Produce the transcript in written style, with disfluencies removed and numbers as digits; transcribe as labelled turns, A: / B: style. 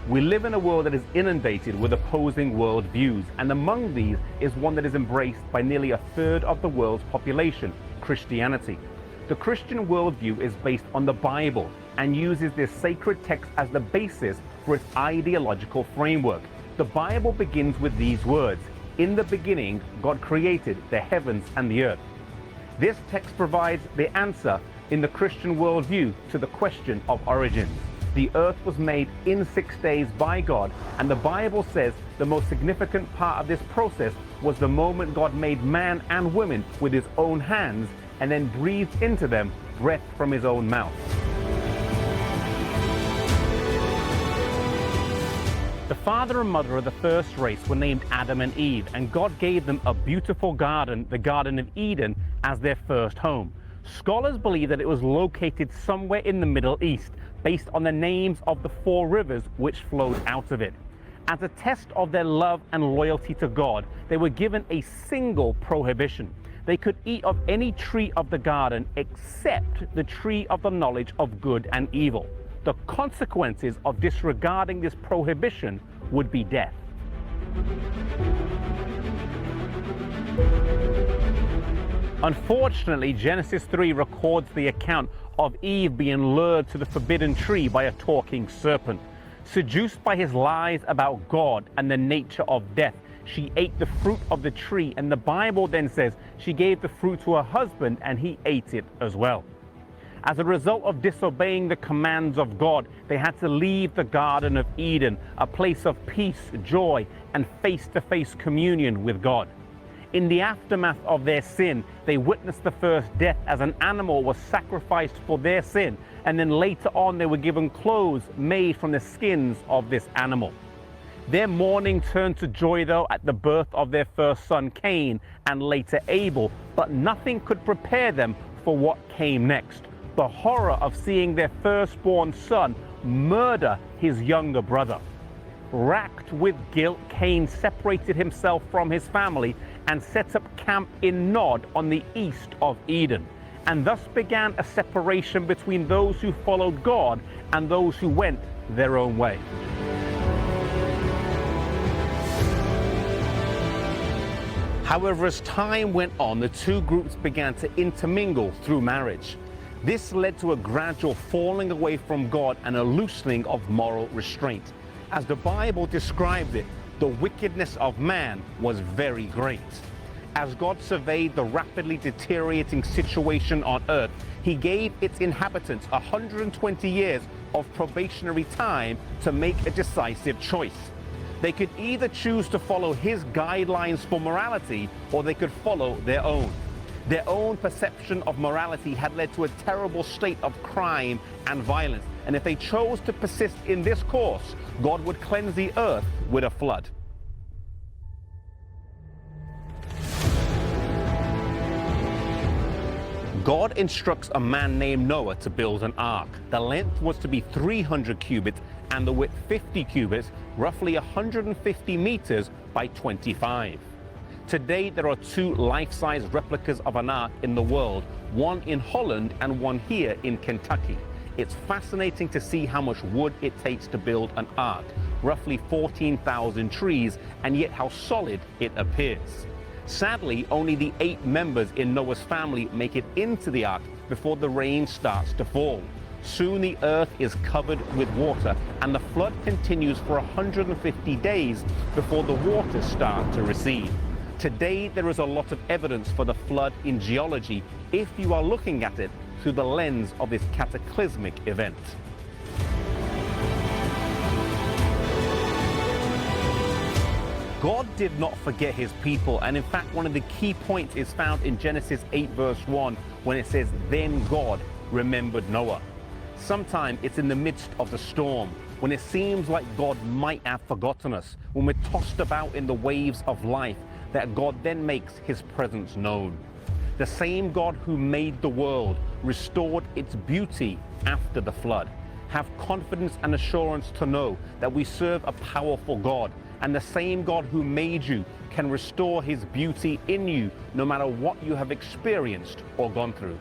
A: We live in a world that is inundated with opposing worldviews, and among these is one that is embraced by nearly a third of the world's population, Christianity. The Christian worldview is based on the Bible and uses this sacred text as the basis for its ideological framework. The Bible begins with these words, "In the beginning, God created the heavens and the earth." This text provides the answer in the Christian worldview to the question of origins. The earth was made in 6 days by God, and the Bible says the most significant part of this process was the moment God made man and woman with his own hands and then breathed into them breath from his own mouth. The father and mother of the first race were named Adam and Eve, and God gave them a beautiful garden, the Garden of Eden, as their first home. Scholars believe that it was located somewhere in the Middle East, based on the names of the 4 rivers which flowed out of it. As a test of their love and loyalty to God, they were given a single prohibition. They could eat of any tree of the garden except the tree of the knowledge of good and evil. The consequences of disregarding this prohibition would be death. Unfortunately, Genesis 3 records the account of Eve being lured to the forbidden tree by a talking serpent. Seduced by his lies about God and the nature of death, she ate the fruit of the tree, and the Bible then says she gave the fruit to her husband and he ate it as well. As a result of disobeying the commands of God, they had to leave the Garden of Eden, a place of peace, joy, and face-to-face communion with God. In the aftermath of their sin, they witnessed the first death as an animal was sacrificed for their sin, and then later on they were given clothes made from the skins of this animal. Their mourning turned to joy, though, at the birth of their first son, Cain, and later Abel, but nothing could prepare them for what came next. The horror of seeing their firstborn son murder his younger brother. Racked with guilt, Cain separated himself from his family and set up camp in Nod on the east of Eden. And thus began a separation between those who followed God and those who went their own way. However, as time went on, the two groups began to intermingle through marriage. This led to a gradual falling away from God and a loosening of moral restraint. As the Bible describes it, the wickedness of man was very great. As God surveyed the rapidly deteriorating situation on earth, he gave its inhabitants 120 years of probationary time to make a decisive choice. They could either choose to follow his guidelines for morality, or they could follow their own. Their own perception of morality had led to a terrible state of crime and violence, and if they chose to persist in this course, God would cleanse the earth with a flood. God instructs a man named Noah to build an ark. The length was to be 300 cubits and the width 50 cubits, roughly 150 meters by 25. Today, there are 2 life-size replicas of an ark in the world, one in Holland and one here in Kentucky. It's fascinating to see how much wood it takes to build an ark, roughly 14,000 trees, and yet how solid it appears. Sadly, only the 8 members in Noah's family make it into the ark before the rain starts to fall. Soon the earth is covered with water, and the flood continues for 150 days before the waters start to recede. Today, there is a lot of evidence for the flood in geology if you are looking at it through the lens of this cataclysmic event. God did not forget his people, and in fact, one of the key points is found in Genesis 8 verse 1 when it says, "Then God remembered Noah." Sometimes it's in the midst of the storm, when it seems like God might have forgotten us, when we're tossed about in the waves of life, that God then makes his presence known. The same God who made the world restored its beauty after the flood. Have confidence and assurance to know that we serve a powerful God, and the same God who made you can restore his beauty in you no matter what you have experienced or gone through.